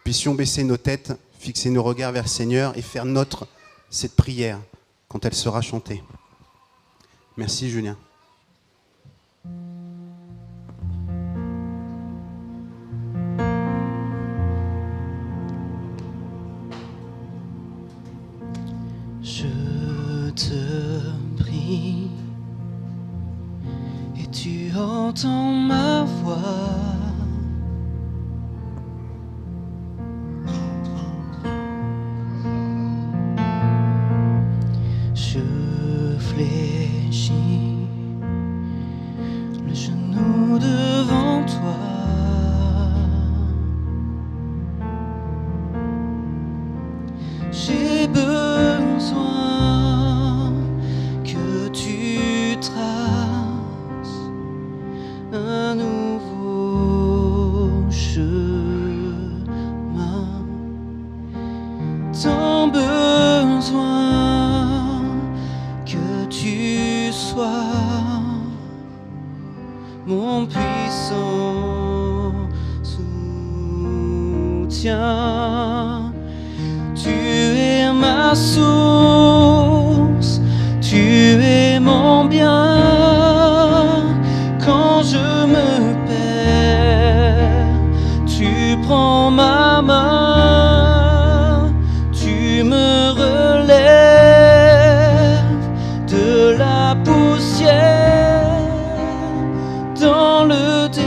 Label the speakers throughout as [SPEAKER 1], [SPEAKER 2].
[SPEAKER 1] puissions baisser nos têtes, fixer nos regards vers le Seigneur et faire nôtre cette prière quand elle sera chantée. Merci Julien.
[SPEAKER 2] Je te prie et tu entends ma voix. Je fléchis le genou devant toi. J'ai besoin que tu traces un nouveau chemin. Tant besoin que tu sois mon puissant soutien. Tu es ma source, tu es mon bien. Quand je me perds, tu prends ma main, tu me relèves de la poussière dans le désert.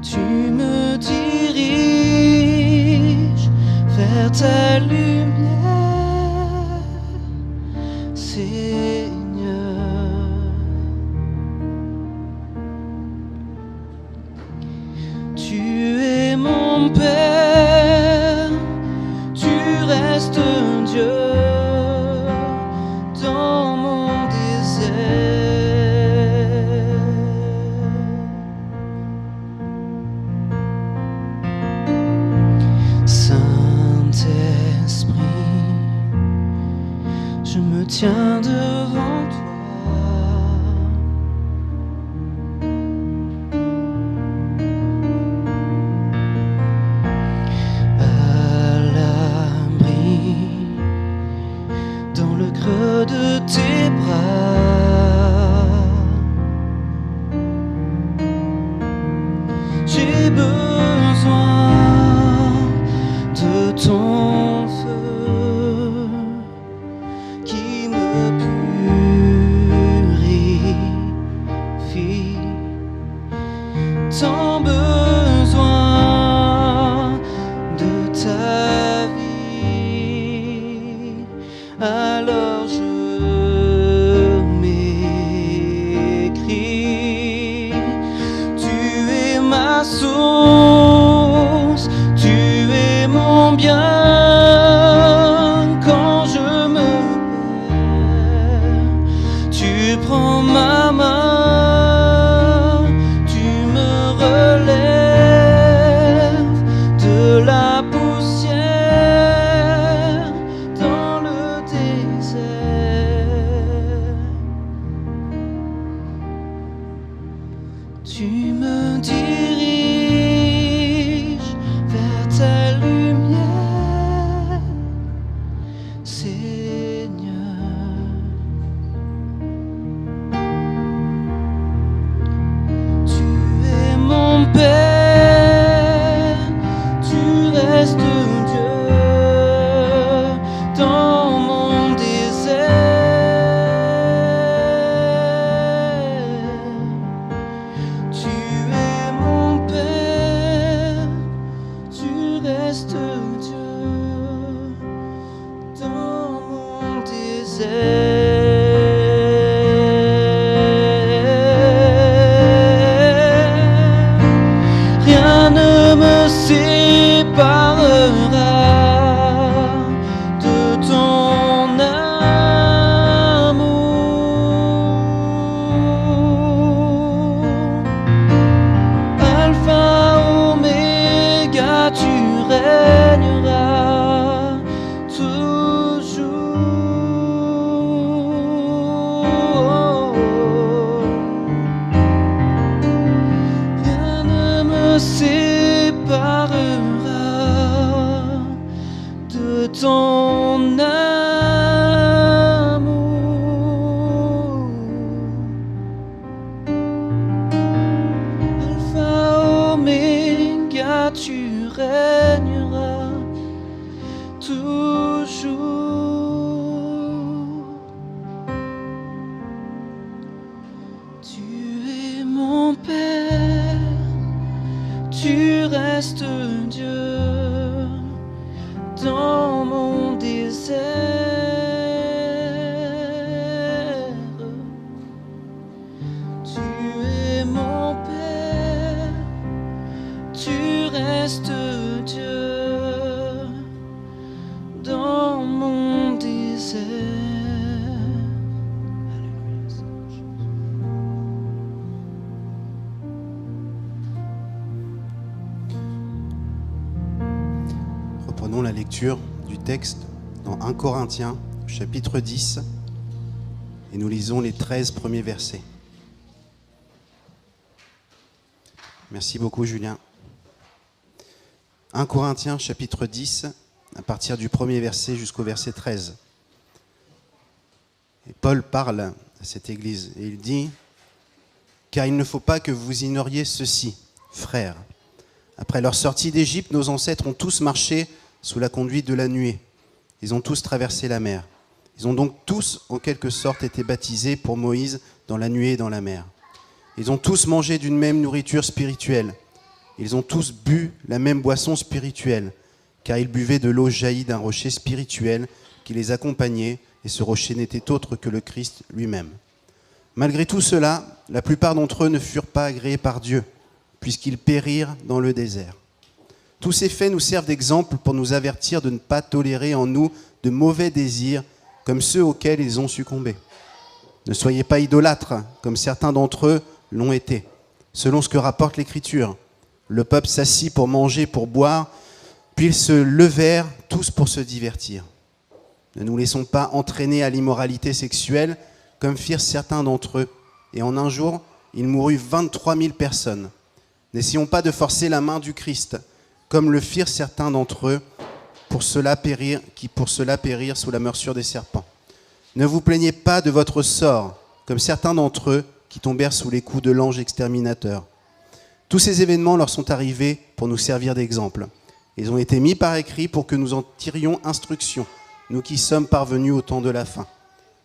[SPEAKER 2] Tu me diriges vers ta lumière, Seigneur. Tu es mon Père, tu restes Dieu dans mon désert. Saint-Esprit, je me tiens devant toi. À l'abri dans le creux de tes bras. J'ai besoin de ton feu qui me purifie. Tant besoin de ta vie. Alors je m'écris. Tu es ma source, tu es mon bien. Quand je me perds, tu prends ma main, tu me relèves de la poussière dans le désert. Tu me diriges vers ta lumière, Seigneur. Tu es mon Père, tu restes Dieu dans mon désert. Tu es mon Père, tu restes Dieu dans mon désert. séparera de ton amour. Alpha, Oméga, tu régneras toujours. Tu es mon Père, tu restes Dieu dans mon désert. Tu es mon Père, tu restes Dieu dans mon désert.
[SPEAKER 1] Reprenons la lecture du texte dans 1 Corinthiens, chapitre 10, et nous lisons les 13 premiers versets. Merci beaucoup, Julien. 1 Corinthiens, chapitre 10, à partir du premier verset jusqu'au verset 13. Et Paul parle à cette église, et il dit « Car il ne faut pas que vous ignoriez ceci, frères. Après leur sortie d'Égypte, nos ancêtres ont tous marché sous la conduite de la nuée. Ils ont tous traversé la mer. Ils ont donc tous, en quelque sorte, été baptisés pour Moïse dans la nuée et dans la mer. Ils ont tous mangé d'une même nourriture spirituelle. Ils ont tous bu la même boisson spirituelle, car ils buvaient de l'eau jaillie d'un rocher spirituel qui les accompagnait, et ce rocher n'était autre que le Christ lui-même. Malgré tout cela, la plupart d'entre eux ne furent pas agréés par Dieu, puisqu'ils périrent dans le désert. Tous ces faits nous servent d'exemple pour nous avertir de ne pas tolérer en nous de mauvais désirs comme ceux auxquels ils ont succombé. Ne soyez pas idolâtres, comme certains d'entre eux l'ont été. Selon ce que rapporte l'Écriture, le peuple s'assit pour manger, pour boire, puis ils se levèrent tous pour se divertir. Ne nous laissons pas entraîner à l'immoralité sexuelle, comme firent certains d'entre eux. Et en un jour, il mourut 23 000 personnes. N'essayons pas de forcer la main du Christ, comme le firent certains d'entre eux, qui pour cela périrent sous la morsure des serpents. Ne vous plaignez pas de votre sort, comme certains d'entre eux qui tombèrent sous les coups de l'ange exterminateur. Tous ces événements leur sont arrivés pour nous servir d'exemple. Ils ont été mis par écrit pour que nous en tirions instruction, nous qui sommes parvenus au temps de la fin.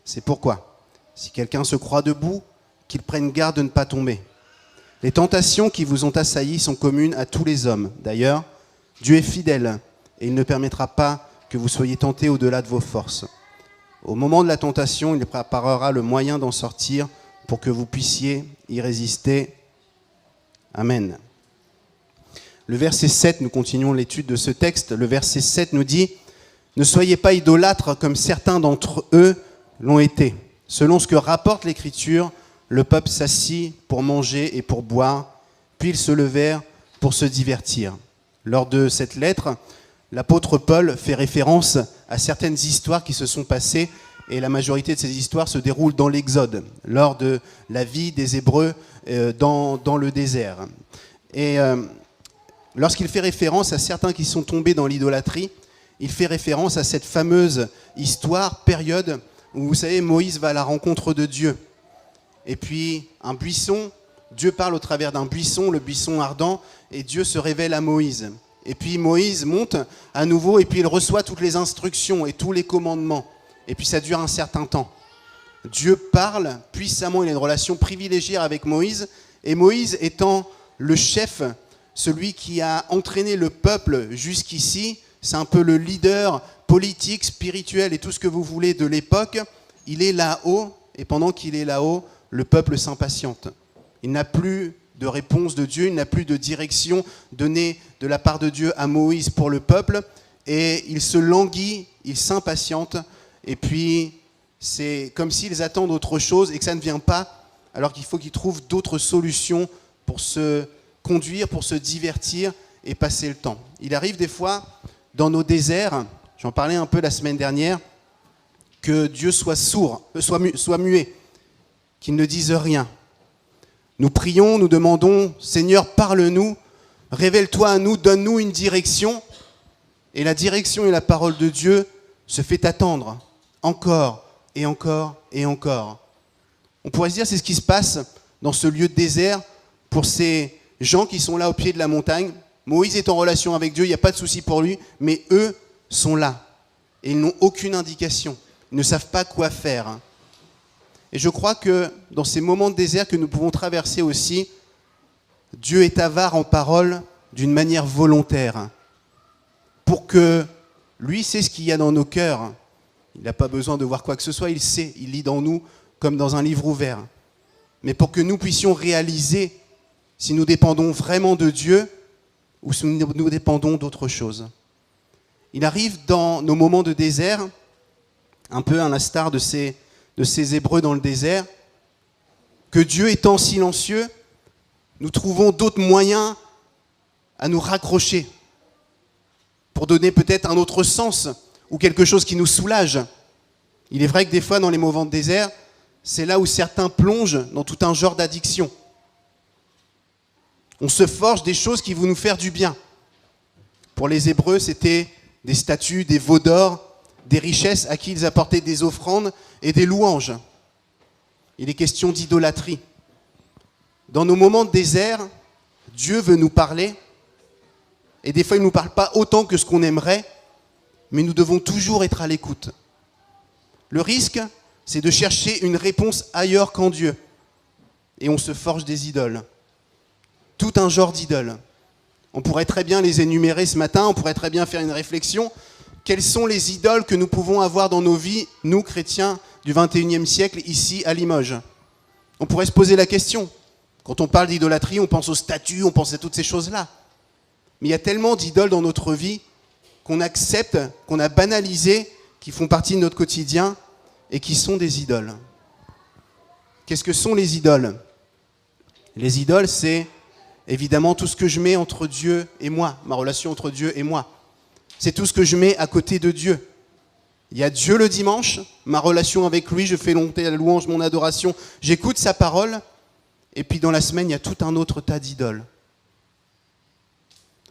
[SPEAKER 1] C'est pourquoi, si quelqu'un se croit debout, qu'il prenne garde de ne pas tomber. Les tentations qui vous ont assaillis sont communes à tous les hommes. D'ailleurs, Dieu est fidèle et il ne permettra pas que vous soyez tentés au-delà de vos forces. Au moment de la tentation, il préparera le moyen d'en sortir pour que vous puissiez y résister. Amen. Le verset 7, nous continuons l'étude de ce texte. Le verset 7 nous dit « Ne soyez pas idolâtres comme certains d'entre eux l'ont été. Selon ce que rapporte l'Écriture, le peuple s'assit pour manger et pour boire, puis ils se levèrent pour se divertir. » Lors de cette lettre, l'apôtre Paul fait référence à certaines histoires qui se sont passées, et la majorité de ces histoires se déroulent dans l'Exode, lors de la vie des Hébreux dans le désert. Et lorsqu'il fait référence à certains qui sont tombés dans l'idolâtrie, il fait référence à cette fameuse histoire, période, où vous savez, Moïse va à la rencontre de Dieu. Et puis, un buisson, Dieu parle au travers d'un buisson, le buisson ardent, et Dieu se révèle à Moïse. Et puis Moïse monte à nouveau, et puis il reçoit toutes les instructions et tous les commandements. Et puis ça dure un certain temps. Dieu parle puissamment, il a une relation privilégiée avec Moïse, et Moïse étant le chef, celui qui a entraîné le peuple jusqu'ici, c'est un peu le leader politique, spirituel et tout ce que vous voulez de l'époque, il est là-haut, et pendant qu'il est là-haut, le peuple s'impatiente. Il n'a plus de réponse de Dieu, il n'a plus de direction donnée de la part de Dieu à Moïse pour le peuple, et il se languit, il s'impatiente, et puis c'est comme s'ils attendent autre chose et que ça ne vient pas, alors qu'il faut qu'ils trouvent d'autres solutions pour se conduire, pour se divertir et passer le temps. Il arrive des fois, dans nos déserts, j'en parlais un peu la semaine dernière, que Dieu soit sourd, soit muet, qu'il ne dise rien. Nous prions, nous demandons, Seigneur, parle-nous, Révèle-toi à nous, donne-nous une direction. Et la direction et la parole de Dieu se fait attendre encore et encore et encore. On pourrait se dire c'est ce qui se passe dans ce lieu de désert pour ces gens qui sont là au pied de la montagne. Moïse est en relation avec Dieu, il n'y a pas de souci pour lui, mais eux sont là. Et ils n'ont aucune indication. Ils ne savent pas quoi faire. Et je crois que dans ces moments de désert que nous pouvons traverser aussi, Dieu est avare en parole d'une manière volontaire. Pour que lui sait ce qu'il y a dans nos cœurs. Il n'a pas besoin de voir quoi que ce soit, il sait, il lit dans nous comme dans un livre ouvert. Mais pour que nous puissions réaliser si nous dépendons vraiment de Dieu ou si nous dépendons d'autre chose. Il arrive dans nos moments de désert, un peu à l'instar de ces Hébreux dans le désert, que Dieu étant silencieux, nous trouvons d'autres moyens à nous raccrocher pour donner peut-être un autre sens ou quelque chose qui nous soulage. Il est vrai que des fois, dans les moments de désert, c'est là où certains plongent dans tout un genre d'addiction. On se forge des choses qui vont nous faire du bien. Pour les Hébreux, c'était des statues, des veaux d'or, des richesses à qui ils apportaient des offrandes et des louanges. Il est question d'idolâtrie. Dans nos moments de désert, Dieu veut nous parler, et des fois il ne nous parle pas autant que ce qu'on aimerait, mais nous devons toujours être à l'écoute. Le risque, c'est de chercher une réponse ailleurs qu'en Dieu. Et on se forge des idoles. Tout un genre d'idoles. On pourrait très bien les énumérer ce matin, on pourrait très bien faire une réflexion. Quelles sont les idoles que nous pouvons avoir dans nos vies, nous chrétiens du XXIe siècle, ici à Limoges? On pourrait se poser la question. Quand on parle d'idolâtrie, on pense aux statues, on pense à toutes ces choses-là. Mais il y a tellement d'idoles dans notre vie qu'on accepte, qu'on a banalisé, qui font partie de notre quotidien et qui sont des idoles. Qu'est-ce que sont les idoles? Les idoles, c'est évidemment tout ce que je mets entre Dieu et moi, ma relation entre Dieu et moi. C'est tout ce que je mets à côté de Dieu. Il y a Dieu le dimanche, ma relation avec lui, je fais monter la louange, mon adoration, j'écoute sa parole, et puis dans la semaine, il y a tout un autre tas d'idoles.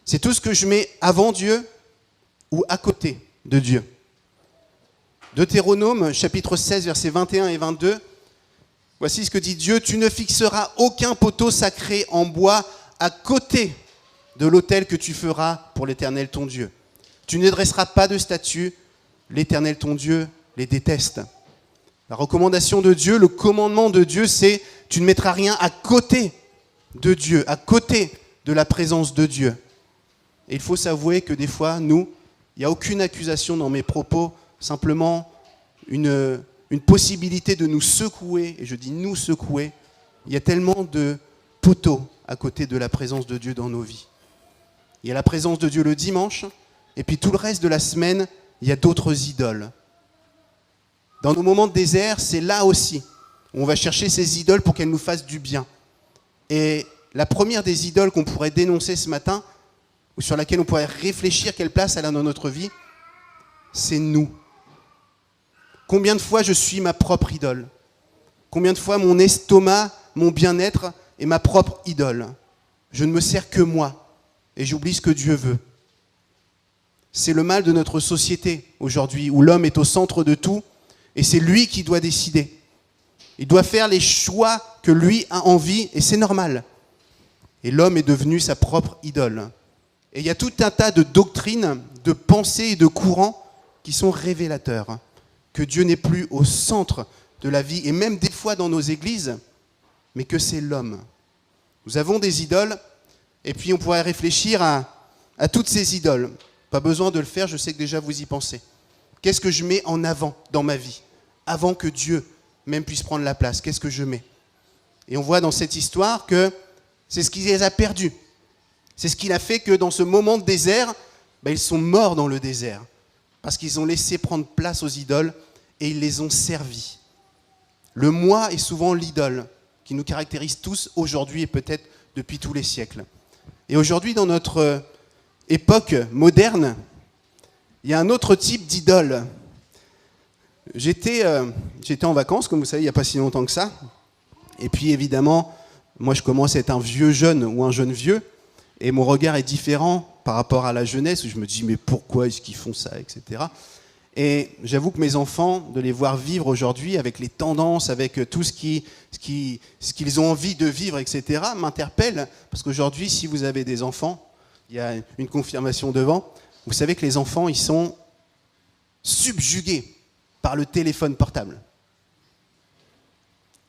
[SPEAKER 1] C'est tout ce que je mets avant Dieu ou à côté de Dieu. Deutéronome, chapitre 16, versets 21 et 22, voici ce que dit Dieu: « Tu ne fixeras aucun poteau sacré en bois à côté de l'autel que tu feras pour l'Éternel ton Dieu. Tu ne dresseras pas de statue, l'Éternel ton Dieu les déteste. » La recommandation de Dieu, le commandement de Dieu, c'est tu ne mettras rien à côté de Dieu, à côté de la présence de Dieu. Et il faut s'avouer que des fois, nous, il n'y a aucune accusation dans mes propos, simplement une possibilité de nous secouer, et je dis nous secouer. Il y a tellement de poteaux à côté de la présence de Dieu dans nos vies. Il y a la présence de Dieu le dimanche, et puis tout le reste de la semaine, il y a d'autres idoles. Dans nos moments de désert, c'est là aussi où on va chercher ces idoles pour qu'elles nous fassent du bien. Et la première des idoles qu'on pourrait dénoncer ce matin, ou sur laquelle on pourrait réfléchir quelle place elle a dans notre vie, c'est nous. Combien de fois je suis ma propre idole? Combien de fois mon estomac, mon bien-être est ma propre idole? Je ne me sers que moi et j'oublie ce que Dieu veut. C'est le mal de notre société aujourd'hui, où l'homme est au centre de tout et c'est lui qui doit décider. Il doit faire les choix que lui a envie et c'est normal. Et l'homme est devenu sa propre idole. Et il y a tout un tas de doctrines, de pensées et de courants qui sont révélateurs que Dieu n'est plus au centre de la vie, et même des fois dans nos églises, mais que c'est l'homme. Nous avons des idoles, et puis on pourrait réfléchir à toutes ces idoles. Pas besoin de le faire, je sais que déjà vous y pensez. Qu'est-ce que je mets en avant dans ma vie, avant que Dieu même puisse prendre la place? Qu'est-ce que je mets? Et on voit dans cette histoire que c'est ce qui les a perdus. C'est ce qu'il a fait que dans ce moment de désert, ils sont morts dans le désert. Parce qu'ils ont laissé prendre place aux idoles et ils les ont servis. Le moi est souvent l'idole qui nous caractérise tous aujourd'hui et peut-être depuis tous les siècles. Et aujourd'hui, dans notre époque moderne, il y a un autre type d'idole. J'étais en vacances, comme vous savez, il n'y a pas si longtemps que ça. Et puis évidemment, moi je commence à être un vieux jeune ou un jeune vieux. Et mon regard est différent par rapport à la jeunesse, où je me dis, mais pourquoi est-ce qu'ils font ça, etc. Et j'avoue que mes enfants, de les voir vivre aujourd'hui avec les tendances, avec tout ce qu'ils ont envie de vivre, etc., m'interpelle. Parce qu'aujourd'hui, si vous avez des enfants, il y a une confirmation devant, vous savez que les enfants, ils sont subjugués par le téléphone portable.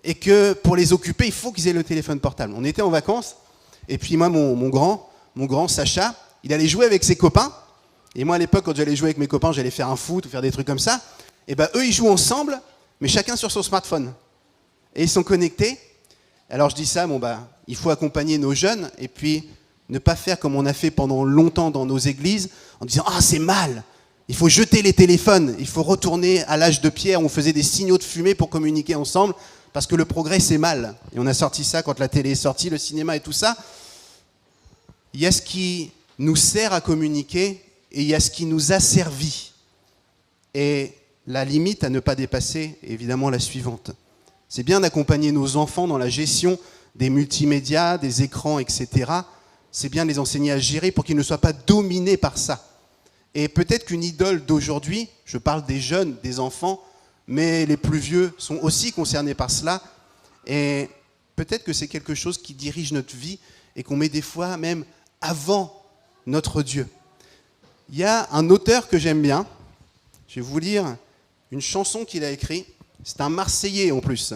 [SPEAKER 1] Et que pour les occuper, il faut qu'ils aient le téléphone portable. On était en vacances, et puis moi, mon grand Sacha, il allait jouer avec ses copains. Et moi, à l'époque, quand j'allais jouer avec mes copains, j'allais faire un foot ou faire des trucs comme ça. Et ben, eux, ils jouent ensemble, mais chacun sur son smartphone. Et ils sont connectés. Alors, je dis ça, il faut accompagner nos jeunes et puis ne pas faire comme on a fait pendant longtemps dans nos églises, en disant « Ah, c'est mal, il faut jeter les téléphones, il faut retourner à l'âge de pierre où on faisait des signaux de fumée pour communiquer ensemble, parce que le progrès, c'est mal. » Et on a sorti ça quand la télé est sortie, le cinéma et tout ça. Il y a ce qui nous sert à communiquer, et il y a ce qui nous a servi. Et la limite à ne pas dépasser est évidemment la suivante. C'est bien d'accompagner nos enfants dans la gestion des multimédias, des écrans, etc. C'est bien de les enseigner à gérer pour qu'ils ne soient pas dominés par ça. Et peut-être qu'une idole d'aujourd'hui, je parle des jeunes, des enfants, mais les plus vieux sont aussi concernés par cela. Et peut-être que c'est quelque chose qui dirige notre vie et qu'on met des fois même avant notre Dieu. Il y a un auteur que j'aime bien, je vais vous lire une chanson qu'il a écrite, c'est un Marseillais en plus.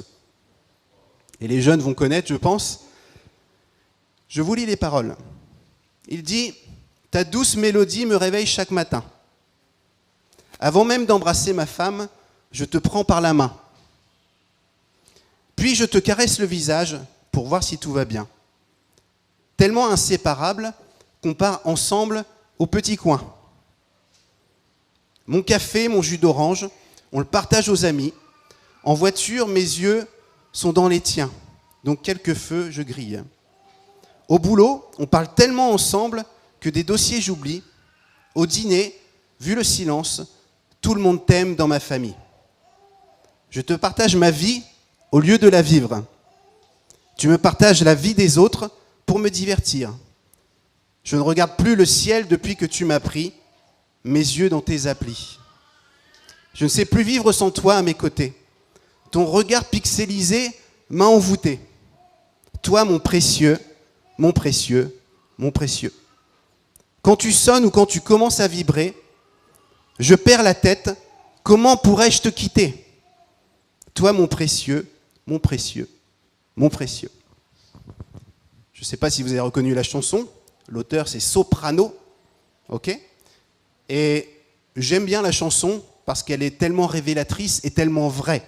[SPEAKER 1] Et les jeunes vont connaître, je pense. Je vous lis les paroles. Il dit « Ta douce mélodie me réveille chaque matin. Avant même d'embrasser ma femme, je te prends par la main. Puis je te caresse le visage pour voir si tout va bien. Tellement inséparables qu'on part ensemble au petit coin. Mon café, mon jus d'orange, on le partage aux amis. En voiture, mes yeux sont dans les tiens. Donc quelques feux, je grille. Au boulot, on parle tellement ensemble que des dossiers j'oublie. Au dîner, vu le silence, tout le monde t'aime dans ma famille. Je te partage ma vie au lieu de la vivre. Tu me partages la vie des autres pour me divertir. Je ne regarde plus le ciel depuis que tu m'as pris mes yeux dans tes applis. Je ne sais plus vivre sans toi à mes côtés. Ton regard pixelisé m'a envoûté. Toi, mon précieux, mon précieux, mon précieux. Quand tu sonnes ou quand tu commences à vibrer, je perds la tête. Comment pourrais-je te quitter? Toi, mon précieux, mon précieux, mon précieux. Je ne sais pas si vous avez reconnu la chanson. L'auteur, c'est Soprano. Ok ? Et j'aime bien la chanson parce qu'elle est tellement révélatrice et tellement vraie.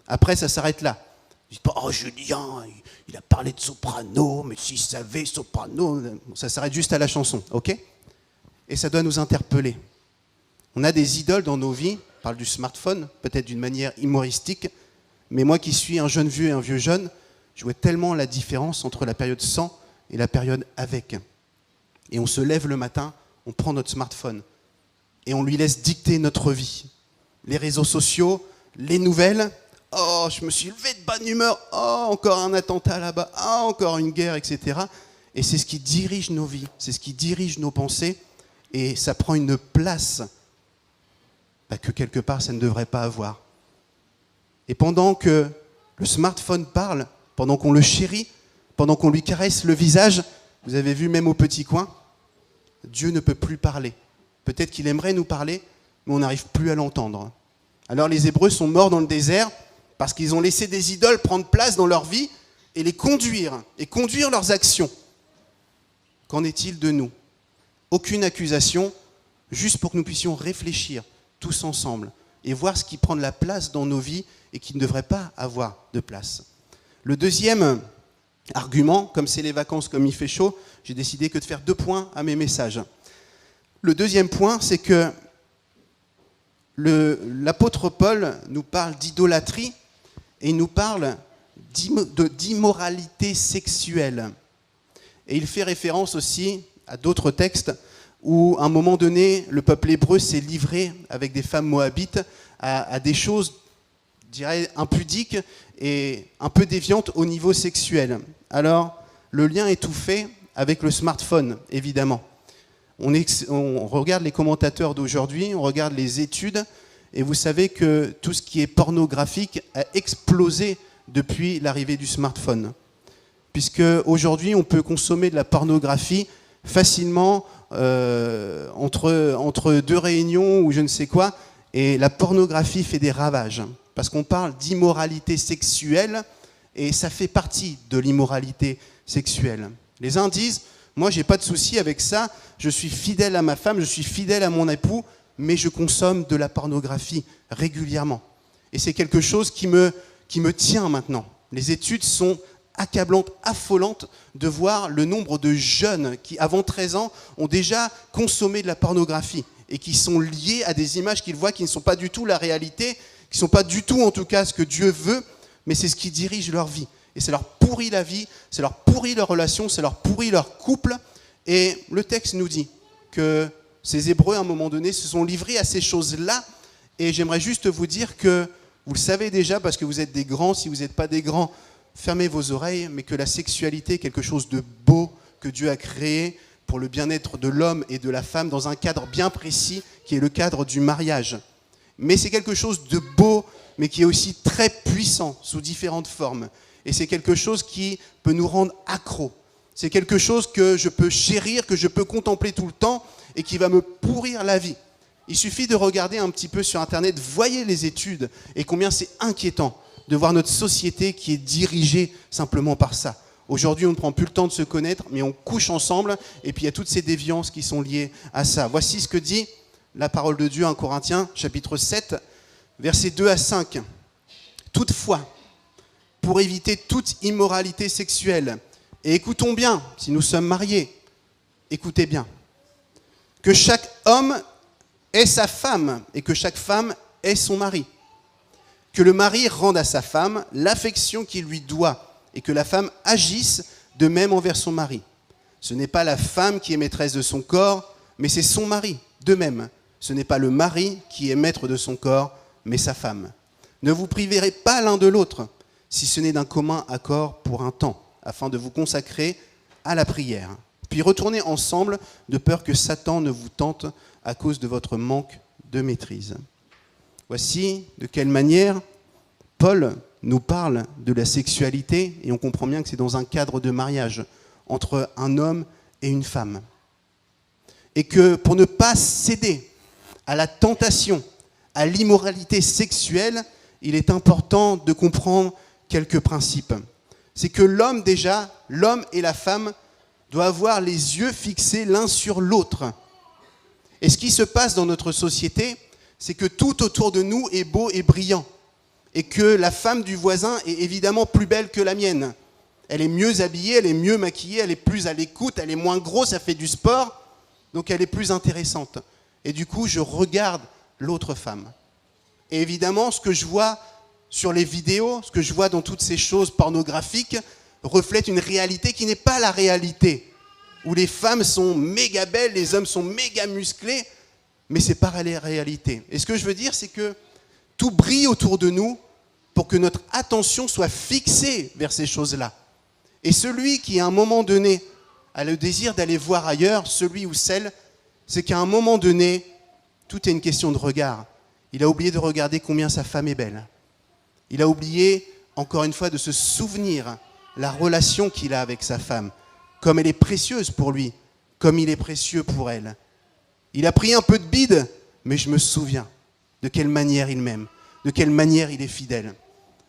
[SPEAKER 1] Après, ça s'arrête là. Je dis pas, oh Julien, il a parlé de Soprano, mais s'il savait Soprano, ça s'arrête juste à la chanson, ok? Et ça doit nous interpeller. On a des idoles dans nos vies, on parle du smartphone, peut-être d'une manière humoristique, mais moi qui suis un jeune vieux et un vieux jeune, je vois tellement la différence entre la période sans et la période avec. Et on se lève le matin, on prend notre smartphone, et on lui laisse dicter notre vie. Les réseaux sociaux, les nouvelles, oh, je me suis levé de bonne humeur, oh, encore un attentat là-bas, oh, encore une guerre, etc. Et c'est ce qui dirige nos vies, c'est ce qui dirige nos pensées, et ça prend une place que quelque part ça ne devrait pas avoir. Et pendant que le smartphone parle, pendant qu'on le chérit, pendant qu'on lui caresse le visage, vous avez vu même au petit coin, Dieu ne peut plus parler. Peut-être qu'il aimerait nous parler, mais on n'arrive plus à l'entendre. Alors les Hébreux sont morts dans le désert parce qu'ils ont laissé des idoles prendre place dans leur vie et les conduire, et conduire leurs actions. Qu'en est-il de nous? Aucune accusation, juste pour que nous puissions réfléchir tous ensemble et voir ce qui prend de la place dans nos vies et qui ne devrait pas avoir de place. Le deuxième argument, comme c'est les vacances, comme il fait chaud, j'ai décidé que de faire 2 points à mes messages. Le deuxième point, c'est que l'apôtre Paul nous parle d'idolâtrie et il nous parle d'immoralité sexuelle. Et il fait référence aussi à d'autres textes où, à un moment donné, le peuple hébreu s'est livré avec des femmes moabites à des choses, je dirais, impudiques et un peu déviantes au niveau sexuel. Alors, le lien est tout fait avec le smartphone, évidemment. On regarde les commentateurs d'aujourd'hui, on regarde les études, et vous savez que tout ce qui est pornographique a explosé depuis l'arrivée du smartphone. Puisque aujourd'hui, on peut consommer de la pornographie facilement entre deux réunions ou je ne sais quoi, et la pornographie fait des ravages. Parce qu'on parle d'immoralité sexuelle, et ça fait partie de l'immoralité sexuelle. Les uns disent, moi j'ai pas de souci avec ça, je suis fidèle à ma femme, je suis fidèle à mon époux, mais je consomme de la pornographie régulièrement. Et c'est quelque chose qui me tient maintenant. Les études sont accablantes, affolantes de voir le nombre de jeunes qui, avant 13 ans, ont déjà consommé de la pornographie et qui sont liés à des images qu'ils voient qui ne sont pas du tout la réalité, qui ne sont pas du tout en tout cas ce que Dieu veut, mais c'est ce qui dirige leur vie. Et ça leur pourrit la vie, ça leur pourrit leur relation, ça leur pourrit leur couple. Et le texte nous dit que ces Hébreux, à un moment donné, se sont livrés à ces choses-là. Et j'aimerais juste vous dire que, vous le savez déjà parce que vous êtes des grands, si vous n'êtes pas des grands, fermez vos oreilles, mais que la sexualité est quelque chose de beau que Dieu a créé pour le bien-être de l'homme et de la femme dans un cadre bien précis qui est le cadre du mariage. Mais c'est quelque chose de beau, mais qui est aussi très puissant sous différentes formes. Et c'est quelque chose qui peut nous rendre accros. C'est quelque chose que je peux chérir, que je peux contempler tout le temps et qui va me pourrir la vie. Il suffit de regarder un petit peu sur Internet, voyez les études et combien c'est inquiétant de voir notre société qui est dirigée simplement par ça. Aujourd'hui, on ne prend plus le temps de se connaître, mais on couche ensemble et puis il y a toutes ces déviances qui sont liées à ça. Voici ce que dit la parole de Dieu en Corinthiens, chapitre 7, versets 2 à 5. Toutefois, pour éviter toute immoralité sexuelle, et écoutons bien, si nous sommes mariés, écoutez bien, que chaque homme ait sa femme et que chaque femme ait son mari. Que le mari rende à sa femme l'affection qu'il lui doit et que la femme agisse de même envers son mari. Ce n'est pas la femme qui est maîtresse de son corps, mais c'est son mari. De même, ce n'est pas le mari qui est maître de son corps, mais sa femme. Ne vous priverez pas l'un de l'autre, si ce n'est d'un commun accord pour un temps, afin de vous consacrer à la prière. Puis retournez ensemble, de peur que Satan ne vous tente à cause de votre manque de maîtrise. Voici de quelle manière Paul nous parle de la sexualité, et on comprend bien que c'est dans un cadre de mariage entre un homme et une femme. Et que pour ne pas céder à la tentation, à l'immoralité sexuelle, il est important de comprendre quelques principes. C'est que l'homme et la femme doivent avoir les yeux fixés l'un sur l'autre. Et ce qui se passe dans notre société, c'est que tout autour de nous est beau et brillant. Et que la femme du voisin est évidemment plus belle que la mienne. Elle est mieux habillée, elle est mieux maquillée, elle est plus à l'écoute, elle est moins grosse, elle fait du sport, donc elle est plus intéressante. Et du coup, je regarde l'autre femme. Et évidemment, ce que je vois sur les vidéos, ce que je vois dans toutes ces choses pornographiques, reflète une réalité qui n'est pas la réalité, où les femmes sont méga belles, les hommes sont méga musclés, mais ce n'est pas la réalité. Et ce que je veux dire, c'est que tout brille autour de nous pour que notre attention soit fixée vers ces choses-là. Et celui qui, à un moment donné, a le désir d'aller voir ailleurs, celui ou celle, c'est qu'à un moment donné, tout est une question de regard. Il a oublié de regarder combien sa femme est belle. Il a oublié, encore une fois, de se souvenir la relation qu'il a avec sa femme, comme elle est précieuse pour lui, comme il est précieux pour elle. Il a pris un peu de bide, mais je me souviens de quelle manière il m'aime, de quelle manière il est fidèle.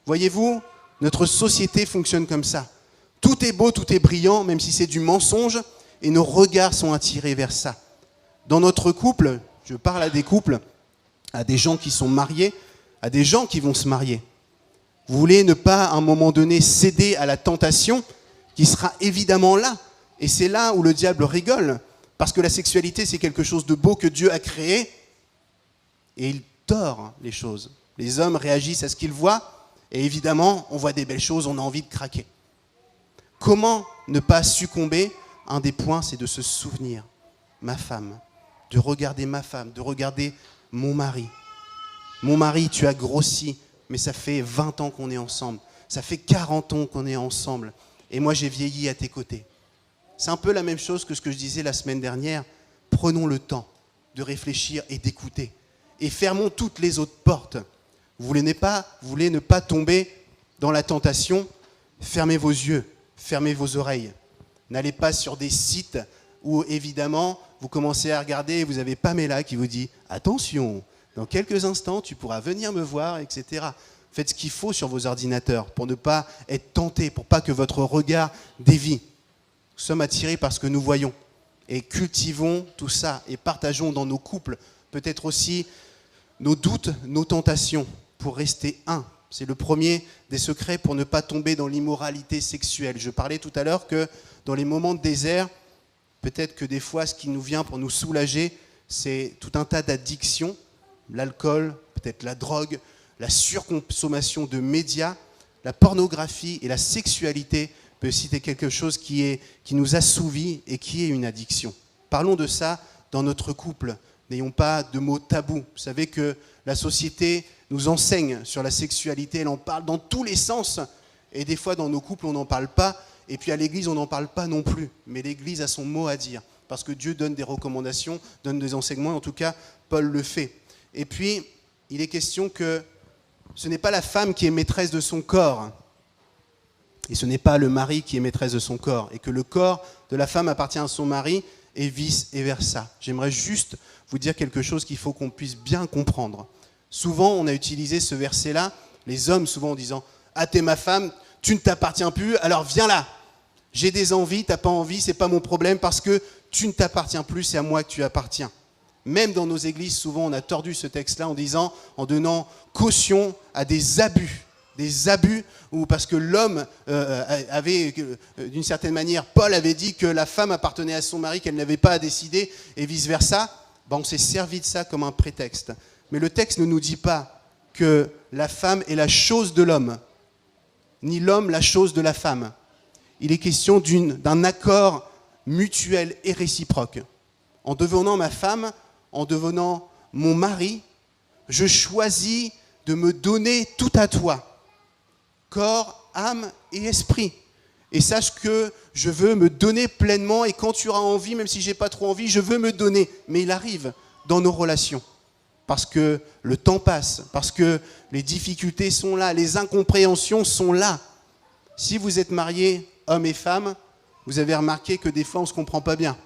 [SPEAKER 1] Voyez-vous, notre société fonctionne comme ça. Tout est beau, tout est brillant, même si c'est du mensonge, et nos regards sont attirés vers ça. Dans notre couple, je parle à des couples, à des gens qui sont mariés, à des gens qui vont se marier. Vous voulez ne pas, à un moment donné, céder à la tentation qui sera évidemment là. Et c'est là où le diable rigole. Parce que la sexualité, c'est quelque chose de beau que Dieu a créé. Et il tord les choses. Les hommes réagissent à ce qu'ils voient. Et évidemment, on voit des belles choses, on a envie de craquer. Comment ne pas succomber? Un des points, c'est de se souvenir. Ma femme. De regarder ma femme. De regarder mon mari. Mon mari, tu as grossi. Mais ça fait 20 ans qu'on est ensemble. Ça fait 40 ans qu'on est ensemble. Et moi, j'ai vieilli à tes côtés. C'est un peu la même chose que ce que je disais la semaine dernière. Prenons le temps de réfléchir et d'écouter. Et fermons toutes les autres portes. Vous voulez ne pas tomber dans la tentation, fermez vos yeux, fermez vos oreilles. N'allez pas sur des sites où, évidemment, vous commencez à regarder et vous avez Pamela qui vous dit « Attention, dans quelques instants, tu pourras venir me voir, etc. » Faites ce qu'il faut sur vos ordinateurs pour ne pas être tenté, pour pas que votre regard dévie. Nous sommes attirés par ce que nous voyons. Et cultivons tout ça et partageons dans nos couples peut-être aussi nos doutes, nos tentations pour rester un. C'est le premier des secrets pour ne pas tomber dans l'immoralité sexuelle. Je parlais tout à l'heure que dans les moments de désert, peut-être que des fois, ce qui nous vient pour nous soulager, c'est tout un tas d'addictions, l'alcool, peut-être la drogue, la surconsommation de médias, la pornographie et la sexualité peut citer quelque chose qui nous assouvit et qui est une addiction. Parlons de ça dans notre couple. N'ayons pas de mots tabous. Vous savez que la société nous enseigne sur la sexualité, elle en parle dans tous les sens. Et des fois, dans nos couples, on n'en parle pas. Et puis à l'église, on n'en parle pas non plus. Mais l'église a son mot à dire. Parce que Dieu donne des recommandations, donne des enseignements. En tout cas, Paul le fait. Et puis, il est question que ce n'est pas la femme qui est maîtresse de son corps. Et ce n'est pas le mari qui est maîtresse de son corps. Et que le corps de la femme appartient à son mari et vice-versa. J'aimerais juste vous dire quelque chose qu'il faut qu'on puisse bien comprendre. Souvent, on a utilisé ce verset-là, les hommes souvent en disant « Ah, t'es ma femme, tu ne t'appartiens plus, alors viens là. J'ai des envies, t'as pas envie, c'est pas mon problème parce que tu ne t'appartiens plus, c'est à moi que tu appartiens. » Même dans nos églises, souvent, on a tordu ce texte-là en donnant caution à des abus. Des abus, ou parce que l'homme avait, d'une certaine manière, Paul avait dit que la femme appartenait à son mari, qu'elle n'avait pas à décider, et vice-versa. Ben, on s'est servi de ça comme un prétexte. Mais le texte ne nous dit pas que la femme est la chose de l'homme, ni l'homme la chose de la femme. Il est question d'un accord mutuel et réciproque. En devenant ma femme, en devenant mon mari, je choisis de me donner tout à toi. Corps, âme et esprit. Et sache que je veux me donner pleinement et quand tu auras envie, même si je n'ai pas trop envie, je veux me donner. Mais il arrive dans nos relations. Parce que le temps passe, parce que les difficultés sont là, les incompréhensions sont là. Si vous êtes mariés, hommes et femmes, vous avez remarqué que des fois on ne se comprend pas bien.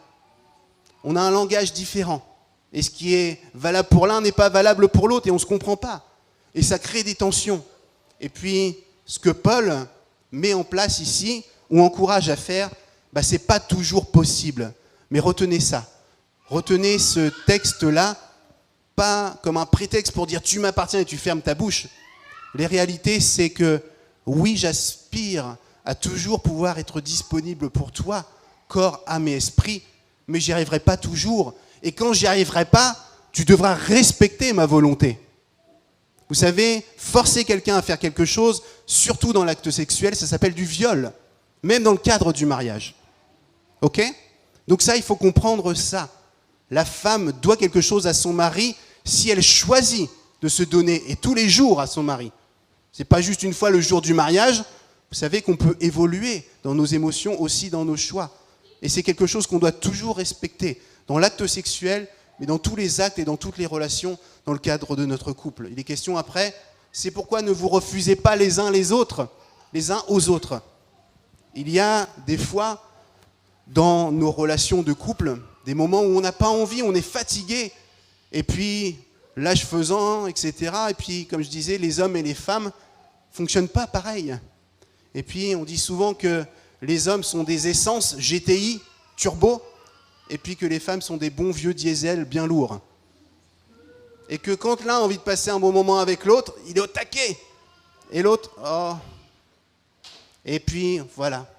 [SPEAKER 1] On a un langage différent. Et ce qui est valable pour l'un n'est pas valable pour l'autre et on ne se comprend pas. Et ça crée des tensions. Et puis, ce que Paul met en place ici, ou encourage à faire, ce n'est pas toujours possible. Mais retenez ça. Retenez ce texte-là, pas comme un prétexte pour dire « tu m'appartiens » et tu fermes ta bouche. Les réalités, c'est que oui, j'aspire à toujours pouvoir être disponible pour toi, corps, âme et esprit, mais j'y arriverai pas toujours. Et quand j'y arriverai pas, tu devras respecter ma volonté. Vous savez, forcer quelqu'un à faire quelque chose, surtout dans l'acte sexuel, ça s'appelle du viol, même dans le cadre du mariage. Ok ? Donc ça, il faut comprendre ça. La femme doit quelque chose à son mari si elle choisit de se donner, et tous les jours à son mari. Ce n'est pas juste une fois le jour du mariage. Vous savez qu'on peut évoluer dans nos émotions, aussi dans nos choix. Et c'est quelque chose qu'on doit toujours respecter dans l'acte sexuel, mais dans tous les actes et dans toutes les relations dans le cadre de notre couple. Il est question après, c'est pourquoi ne vous refusez pas les uns aux autres. Il y a des fois, dans nos relations de couple, des moments où on n'a pas envie, on est fatigué, et puis l'âge faisant, etc. Et puis, comme je disais, les hommes et les femmes ne fonctionnent pas pareil. Et puis, on dit souvent que les hommes sont des essences GTI, turbo, et puis que les femmes sont des bons vieux diesel bien lourds. Et que quand l'un a envie de passer un bon moment avec l'autre, il est au taquet. Et l'autre, oh. Et puis, voilà.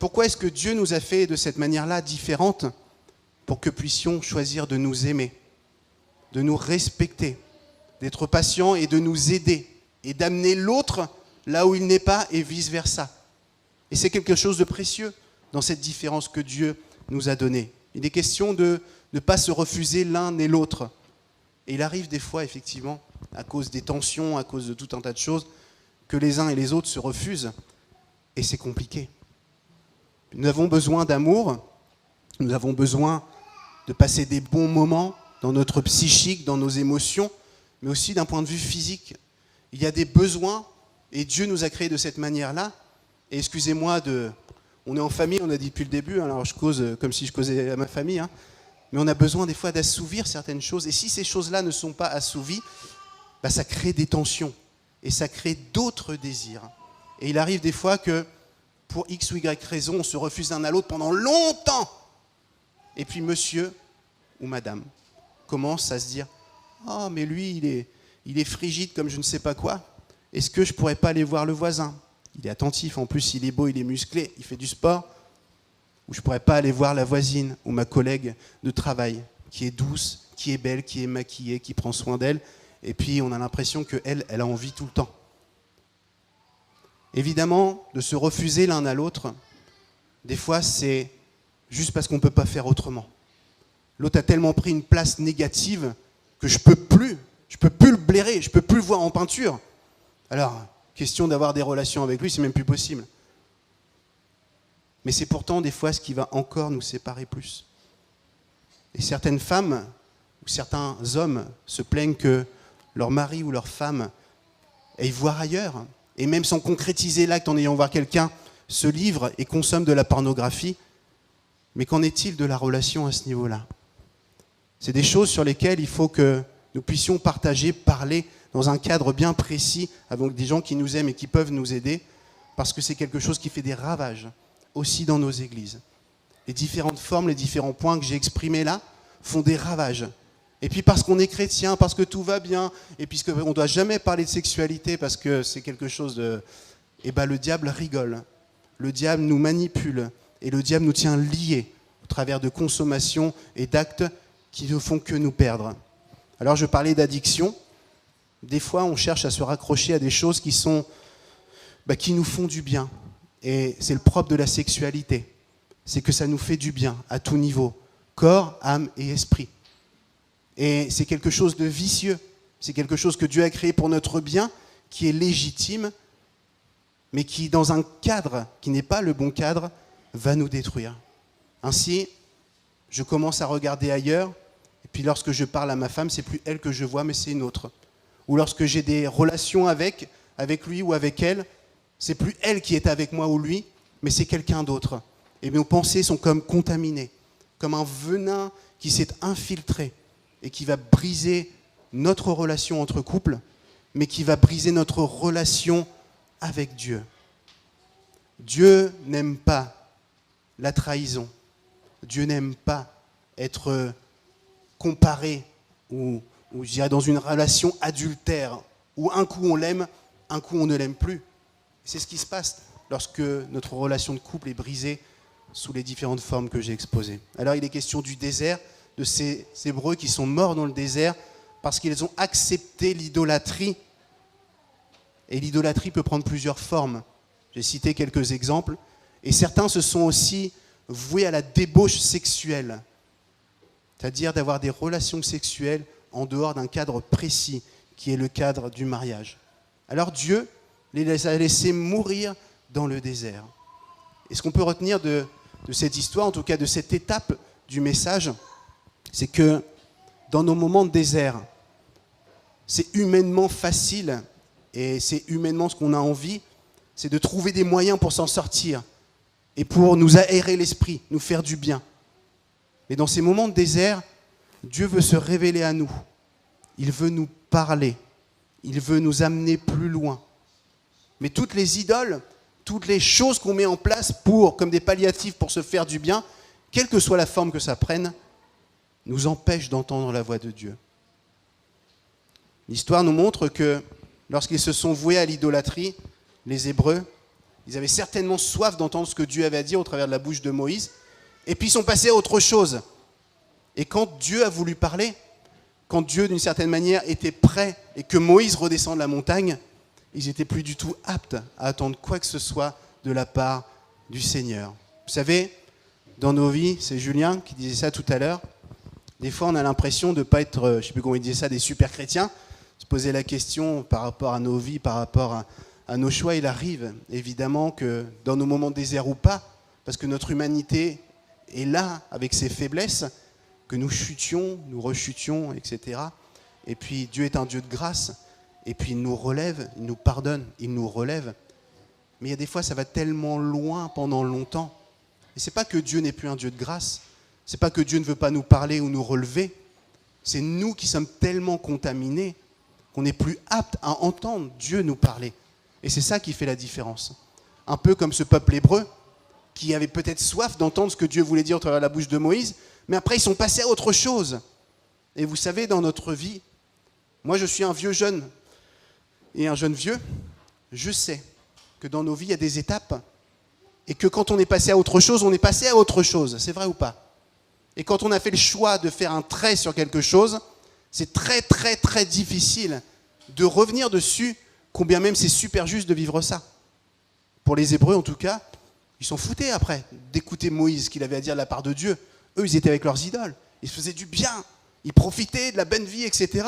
[SPEAKER 1] Pourquoi est-ce que Dieu nous a fait de cette manière-là différente? Pour que puissions choisir de nous aimer, de nous respecter, d'être patients et de nous aider, et d'amener l'autre là où il n'est pas et vice-versa. Et c'est quelque chose de précieux dans cette différence que Dieu nous a donnée. Il est question de ne pas se refuser l'un et l'autre. Et il arrive des fois, effectivement, à cause des tensions, à cause de tout un tas de choses, que les uns et les autres se refusent. Et c'est compliqué. Nous avons besoin d'amour, nous avons besoin de passer des bons moments dans notre psychique, dans nos émotions, mais aussi d'un point de vue physique. Il y a des besoins, et Dieu nous a créés de cette manière-là. Et excusez-moi, on est en famille, on a dit depuis le début, alors je cause comme si je causais à ma famille, hein, mais on a besoin des fois d'assouvir certaines choses. Et si ces choses-là ne sont pas assouvies, ça crée des tensions, et ça crée d'autres désirs. Et il arrive des fois que, pour X ou Y raison, on se refuse l'un à l'autre pendant longtemps. Et puis monsieur ou madame commence à se dire « Oh, mais lui, il est frigide comme je ne sais pas quoi. Est-ce que je ne pourrais pas aller voir le voisin ? Il est attentif, en plus il est beau, il est musclé, il fait du sport. Ou je ne pourrais pas aller voir la voisine ou ma collègue de travail qui est douce, qui est belle, qui est maquillée, qui prend soin d'elle. Et puis on a l'impression qu'elle a envie tout le temps. » Évidemment, de se refuser l'un à l'autre, des fois c'est juste parce qu'on ne peut pas faire autrement. L'autre a tellement pris une place négative que je peux plus le blairer, je ne peux plus le voir en peinture. Alors, question d'avoir des relations avec lui, c'est même plus possible. Mais c'est pourtant des fois ce qui va encore nous séparer plus. Et certaines femmes ou certains hommes se plaignent que leur mari ou leur femme aille voir ailleurs, et même sans concrétiser l'acte en ayant voir quelqu'un, se livre et consomme de la pornographie. Mais qu'en est-il de la relation à ce niveau-là ? C'est des choses sur lesquelles il faut que nous puissions partager, parler dans un cadre bien précis avec des gens qui nous aiment et qui peuvent nous aider, parce que c'est quelque chose qui fait des ravages aussi dans nos églises. Les différentes formes, les différents points que j'ai exprimés là font des ravages. Et puis parce qu'on est chrétien, parce que tout va bien, et puisqu'on ne doit jamais parler de sexualité parce que c'est quelque chose de... le diable rigole. Le diable nous manipule et le diable nous tient liés au travers de consommations et d'actes qui ne font que nous perdre. Alors je parlais d'addiction. Des fois, on cherche à se raccrocher à des choses qui nous font du bien. Et c'est le propre de la sexualité. C'est que ça nous fait du bien à tout niveau. Corps, âme et esprit. Et c'est quelque chose de vicieux. C'est quelque chose que Dieu a créé pour notre bien, qui est légitime, mais qui, dans un cadre qui n'est pas le bon cadre, va nous détruire. Ainsi, je commence à regarder ailleurs, et puis lorsque je parle à ma femme, c'est plus elle que je vois, mais c'est une autre. Ou lorsque j'ai des relations avec lui ou avec elle, c'est plus elle qui est avec moi ou lui, mais c'est quelqu'un d'autre. Et nos pensées sont comme contaminées, comme un venin qui s'est infiltré et qui va briser notre relation entre couples, mais qui va briser notre relation avec Dieu. Dieu n'aime pas la trahison. Dieu n'aime pas être comparé ou je dirais dans une relation adultère où un coup on l'aime, un coup on ne l'aime plus. C'est ce qui se passe lorsque notre relation de couple est brisée sous les différentes formes que j'ai exposées. Alors il est question du désert, de ces Hébreux qui sont morts dans le désert parce qu'ils ont accepté l'idolâtrie. Et l'idolâtrie peut prendre plusieurs formes. J'ai cité quelques exemples. Et certains se sont aussi voués à la débauche sexuelle, c'est-à-dire d'avoir des relations sexuelles en dehors d'un cadre précis, qui est le cadre du mariage. Alors Dieu les a laissés mourir dans le désert. Et ce qu'on peut retenir de cette histoire, en tout cas de cette étape du message, c'est que dans nos moments de désert, c'est humainement facile, et c'est humainement ce qu'on a envie, c'est de trouver des moyens pour s'en sortir, et pour nous aérer l'esprit, nous faire du bien. Mais dans ces moments de désert, Dieu veut se révéler à nous. Il veut nous parler. Il veut nous amener plus loin. Mais toutes les idoles, toutes les choses qu'on met en place comme des palliatifs pour se faire du bien, quelle que soit la forme que ça prenne, nous empêchent d'entendre la voix de Dieu. L'histoire nous montre que lorsqu'ils se sont voués à l'idolâtrie, les Hébreux, ils avaient certainement soif d'entendre ce que Dieu avait à dire au travers de la bouche de Moïse, et puis ils sont passés à autre chose. Et quand Dieu a voulu parler, quand Dieu d'une certaine manière était prêt et que Moïse redescend de la montagne, ils n'étaient plus du tout aptes à attendre quoi que ce soit de la part du Seigneur. Vous savez, dans nos vies, c'est Julien qui disait ça tout à l'heure, des fois on a l'impression de ne pas être, je ne sais plus comment il disait ça, des super chrétiens, se poser la question par rapport à nos vies, par rapport à nos choix. Il arrive évidemment que dans nos moments de désert ou pas, parce que notre humanité est là avec ses faiblesses, que nous chutions, nous rechutions, etc. Et puis Dieu est un Dieu de grâce, et puis il nous relève, il nous pardonne, il nous relève. Mais il y a des fois, ça va tellement loin pendant longtemps. Et c'est pas que Dieu n'est plus un Dieu de grâce, c'est pas que Dieu ne veut pas nous parler ou nous relever, c'est nous qui sommes tellement contaminés qu'on n'est plus apte à entendre Dieu nous parler. Et c'est ça qui fait la différence. Un peu comme ce peuple hébreu, qui avait peut-être soif d'entendre ce que Dieu voulait dire au travers de la bouche de Moïse, mais après ils sont passés à autre chose. Et vous savez, dans notre vie, moi je suis un vieux jeune et un jeune vieux, je sais que dans nos vies il y a des étapes et que quand on est passé à autre chose, on est passé à autre chose. C'est vrai ou pas ? Et quand on a fait le choix de faire un trait sur quelque chose, c'est très très très difficile de revenir dessus, combien même c'est super juste de vivre ça. Pour les Hébreux en tout cas, ils s'en foutaient après d'écouter Moïse, ce qu'il avait à dire de la part de Dieu. Eux, ils étaient avec leurs idoles, ils se faisaient du bien, ils profitaient de la bonne vie, etc.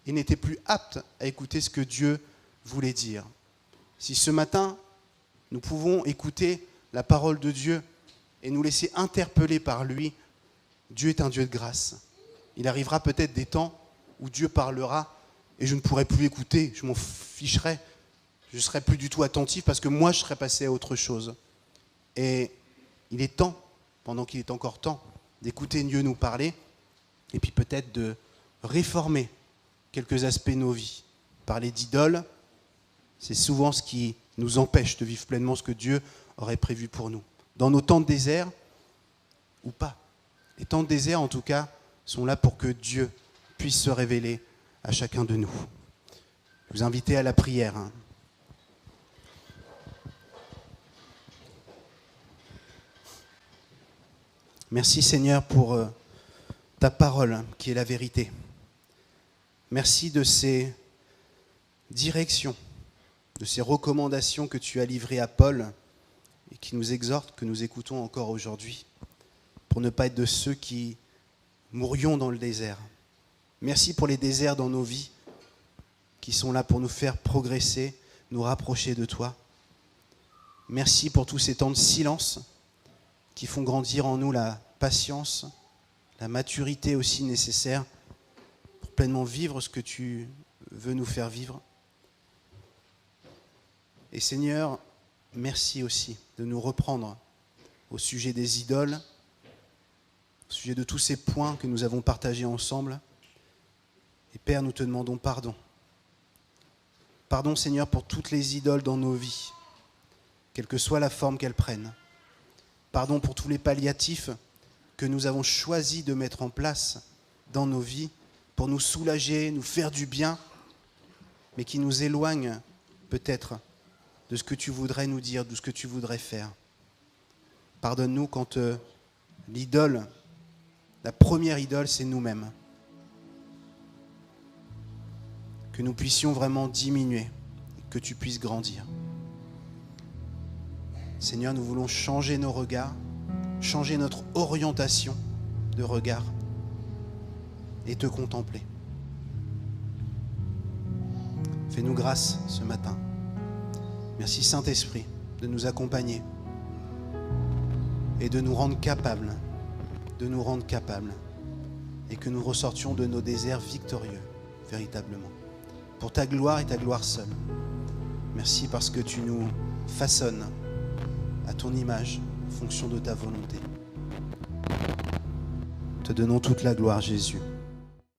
[SPEAKER 1] Ils n'étaient plus aptes à écouter ce que Dieu voulait dire. Si ce matin, nous pouvons écouter la parole de Dieu et nous laisser interpeller par lui, Dieu est un Dieu de grâce. Il arrivera peut-être des temps où Dieu parlera et je ne pourrai plus écouter, je m'en ficherai, je ne serai plus du tout attentif parce que moi je serai passé à autre chose. Et il est temps, pendant qu'il est encore temps, d'écouter Dieu nous parler et puis peut-être de réformer quelques aspects de nos vies. Parler d'idoles, c'est souvent ce qui nous empêche de vivre pleinement ce que Dieu aurait prévu pour nous. Dans nos temps de désert, ou pas. Les temps de désert, en tout cas, sont là pour que Dieu puisse se révéler à chacun de nous. Je vous invite à la prière. Merci Seigneur pour ta parole qui est la vérité. Merci de ces directions, de ces recommandations que tu as livrées à Paul et qui nous exhortent, que nous écoutons encore aujourd'hui, pour ne pas être de ceux qui mourions dans le désert. Merci pour les déserts dans nos vies qui sont là pour nous faire progresser, nous rapprocher de toi. Merci pour tous ces temps de silence qui font grandir en nous la patience, la maturité aussi nécessaire pour pleinement vivre ce que tu veux nous faire vivre. Et Seigneur, merci aussi de nous reprendre au sujet des idoles, au sujet de tous ces points que nous avons partagés ensemble. Et Père, nous te demandons pardon. Pardon Seigneur pour toutes les idoles dans nos vies, quelle que soit la forme qu'elles prennent. Pardon pour tous les palliatifs que nous avons choisi de mettre en place dans nos vies pour nous soulager, nous faire du bien, mais qui nous éloignent peut-être de ce que tu voudrais nous dire, de ce que tu voudrais faire. Pardonne-nous quand l'idole, la première idole, c'est nous-mêmes. Que nous puissions vraiment diminuer, et que tu puisses grandir. Seigneur, nous voulons changer nos regards, changer notre orientation de regard et te contempler. Fais-nous grâce ce matin. Merci Saint-Esprit de nous accompagner et de nous rendre capables, et que nous ressortions de nos déserts victorieux, véritablement, pour ta gloire et ta gloire seule. Merci parce que tu nous façonnes à ton image, en fonction de ta volonté. Te donnons toute la gloire, Jésus.